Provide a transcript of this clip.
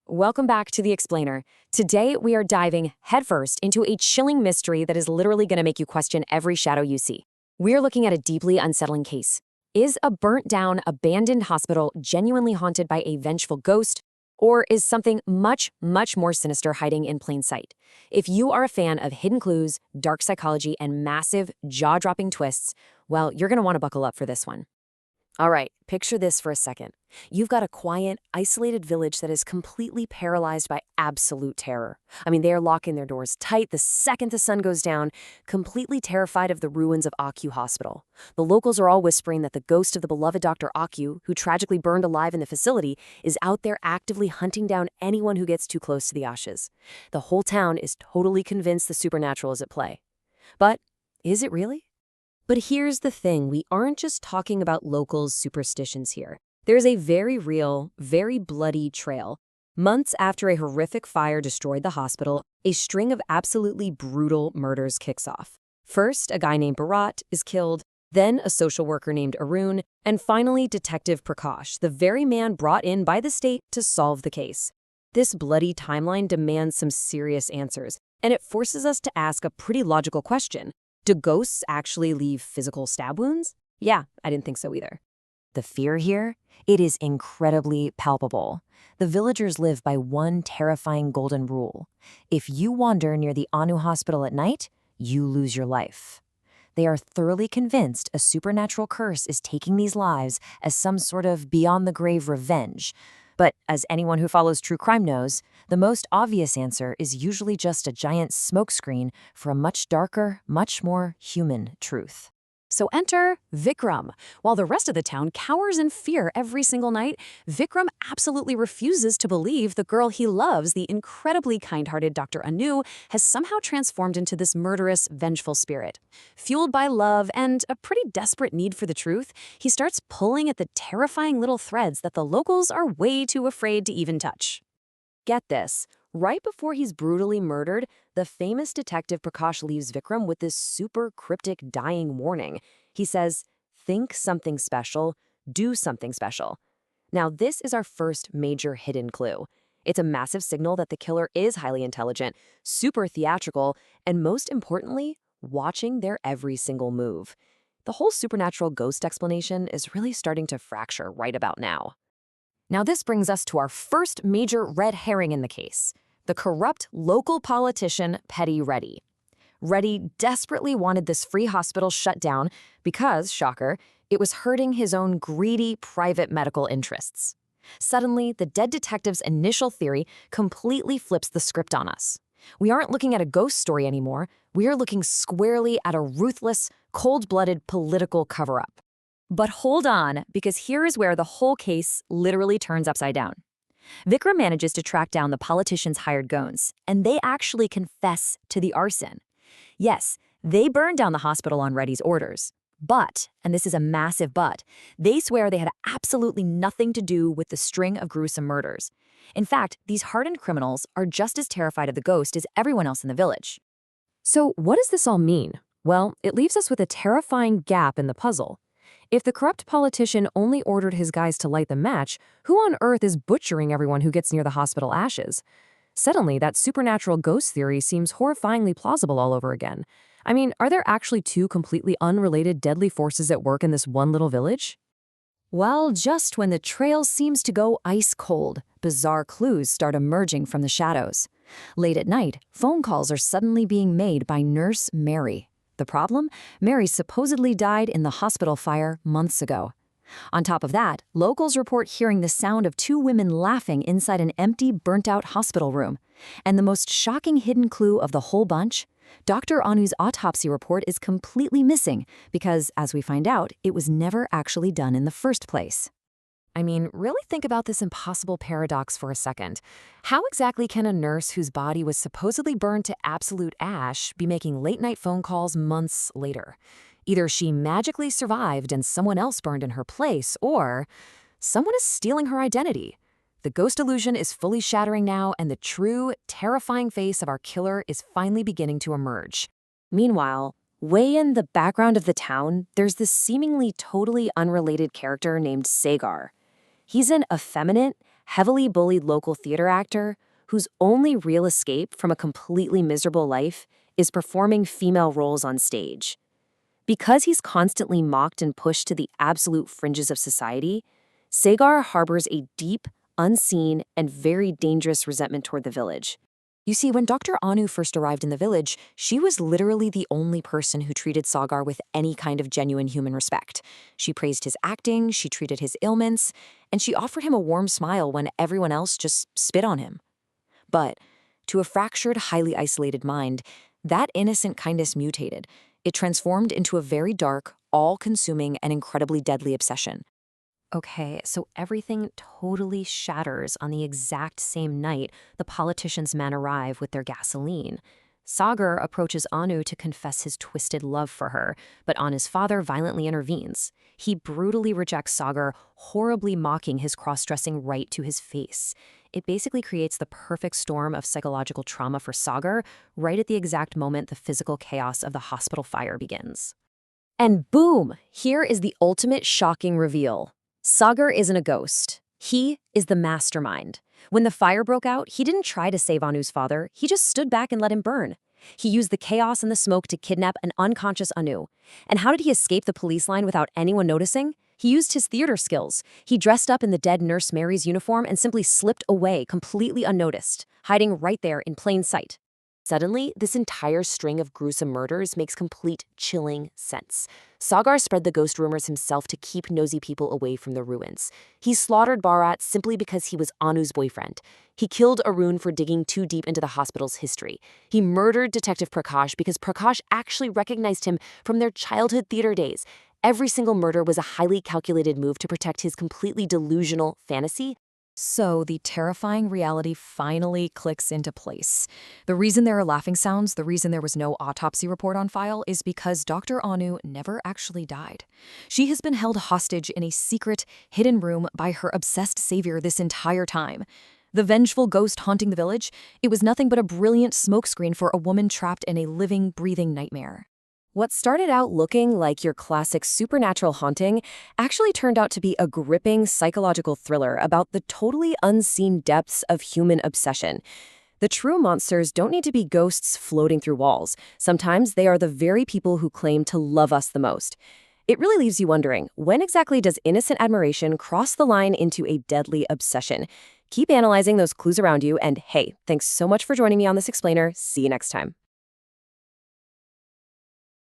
Welcome back to The Explainer. Today, we are diving headfirst into a chilling mystery that is literally going to make you question every shadow you see. We're looking at a deeply unsettling case. Is a burnt-down, abandoned hospital genuinely haunted by a vengeful ghost? Or is something much, much more sinister hiding in plain sight? If you are a fan of hidden clues, dark psychology, and massive, jaw-dropping twists, well, you're going to want to buckle up for this one. All right, picture this for a second. You've got a quiet, isolated village that is completely paralyzed by absolute terror. They are locking their doors tight the second the sun goes down, completely terrified of the ruins of Akyu Hospital. The locals are all whispering that the ghost of the beloved Dr. Akyu, who tragically burned alive in the facility, is out there actively hunting down anyone who gets too close to the ashes. The whole town is totally convinced the supernatural is at play. But is it really? But here's the thing, we aren't just talking about locals' superstitions here. There's a very real, very bloody trail. Months after a horrific fire destroyed the hospital, a string of absolutely brutal murders kicks off. First, a guy named Bharat is killed, then a social worker named Arun, and finally Detective Prakash, the very man brought in by the state to solve the case. This bloody timeline demands some serious answers, and it forces us to ask a pretty logical question. Do ghosts actually leave physical stab wounds? Yeah, I didn't think so either. The fear here? It is incredibly palpable. The villagers live by one terrifying golden rule. If you wander near the Anu hospital at night, you lose your life. They are thoroughly convinced a supernatural curse is taking these lives as some sort of beyond-the-grave revenge. But as anyone who follows true crime knows, the most obvious answer is usually just a giant smokescreen for a much darker, much more human truth. So enter Vikram. While the rest of the town cowers in fear every single night, Vikram absolutely refuses to believe the girl he loves, the incredibly kind-hearted Dr. Anu, has somehow transformed into this murderous, vengeful spirit. Fueled by love and a pretty desperate need for the truth, he starts pulling at the terrifying little threads that the locals are way too afraid to even touch. Get this. Right before he's brutally murdered, the famous detective Prakash leaves Vikram with this super cryptic dying warning. He says, "Think something special, do something special." Now, this is our first major hidden clue. It's a massive signal that the killer is highly intelligent, super theatrical, and most importantly, watching their every single move. The whole supernatural ghost explanation is really starting to fracture right about now. Now, this brings us to our first major red herring in the case. The corrupt local politician Petty Reddy. Reddy desperately wanted this free hospital shut down because, shocker, it was hurting his own greedy private medical interests. Suddenly, the dead detective's initial theory completely flips the script on us. We aren't looking at a ghost story anymore. We are looking squarely at a ruthless, cold-blooded political cover-up. But hold on, because here is where the whole case literally turns upside down. Vikram manages to track down the politician's hired goons, and they actually confess to the arson. Yes, they burned down the hospital on Reddy's orders. But, and this is a massive but, they swear they had absolutely nothing to do with the string of gruesome murders. In fact, these hardened criminals are just as terrified of the ghost as everyone else in the village. So what does this all mean? Well, it leaves us with a terrifying gap in the puzzle. If the corrupt politician only ordered his guys to light the match, who on earth is butchering everyone who gets near the hospital ashes? Suddenly, that supernatural ghost theory seems horrifyingly plausible all over again. Are there actually two completely unrelated deadly forces at work in this one little village? Well, just when the trail seems to go ice cold, bizarre clues start emerging from the shadows. Late at night, phone calls are suddenly being made by Nurse Mary. The problem? Mary supposedly died in the hospital fire months ago. On top of that, locals report hearing the sound of two women laughing inside an empty, burnt-out hospital room. And the most shocking hidden clue of the whole bunch? Dr. Anu's autopsy report is completely missing because, as we find out, it was never actually done in the first place. Really think about this impossible paradox for a second. How exactly can a nurse whose body was supposedly burned to absolute ash be making late-night phone calls months later? Either she magically survived and someone else burned in her place, or someone is stealing her identity. The ghost illusion is fully shattering now, and the true, terrifying face of our killer is finally beginning to emerge. Meanwhile, way in the background of the town, there's this seemingly totally unrelated character named Sagar. He's an effeminate, heavily bullied local theater actor whose only real escape from a completely miserable life is performing female roles on stage. Because he's constantly mocked and pushed to the absolute fringes of society, Sagar harbors a deep, unseen, and very dangerous resentment toward the village. You see, when Dr. Anu first arrived in the village, she was literally the only person who treated Sagar with any kind of genuine human respect. She praised his acting, she treated his ailments, and she offered him a warm smile when everyone else just spit on him. But to a fractured, highly isolated mind, that innocent kindness mutated. It transformed into a very dark, all-consuming, and incredibly deadly obsession. Okay, so everything totally shatters on the exact same night the politician's men arrive with their gasoline. Sagar approaches Anu to confess his twisted love for her, but Anu's father violently intervenes. He brutally rejects Sagar, horribly mocking his cross-dressing right to his face. It basically creates the perfect storm of psychological trauma for Sagar, right at the exact moment the physical chaos of the hospital fire begins. And boom! Here is the ultimate shocking reveal. Sagar isn't a ghost. He is the mastermind. When the fire broke out, he didn't try to save Anu's father. He just stood back and let him burn. He used the chaos and the smoke to kidnap an unconscious Anu. And how did he escape the police line without anyone noticing? He used his theater skills. He dressed up in the dead Nurse Mary's uniform and simply slipped away completely unnoticed, hiding right there in plain sight. Suddenly, this entire string of gruesome murders makes complete, chilling sense. Sagar spread the ghost rumors himself to keep nosy people away from the ruins. He slaughtered Bharat simply because he was Anu's boyfriend. He killed Arun for digging too deep into the hospital's history. He murdered Detective Prakash because Prakash actually recognized him from their childhood theater days. Every single murder was a highly calculated move to protect his completely delusional fantasy. So the terrifying reality finally clicks into place. The reason there are laughing sounds, the reason there was no autopsy report on file, is because Dr. Anu never actually died. She has been held hostage in a secret, hidden room by her obsessed savior this entire time. The vengeful ghost haunting the village, it was nothing but a brilliant smokescreen for a woman trapped in a living, breathing nightmare. What started out looking like your classic supernatural haunting actually turned out to be a gripping psychological thriller about the totally unseen depths of human obsession. The true monsters don't need to be ghosts floating through walls. Sometimes they are the very people who claim to love us the most. It really leaves you wondering, when exactly does innocent admiration cross the line into a deadly obsession? Keep analyzing those clues around you, and hey, thanks so much for joining me on this explainer. See you next time.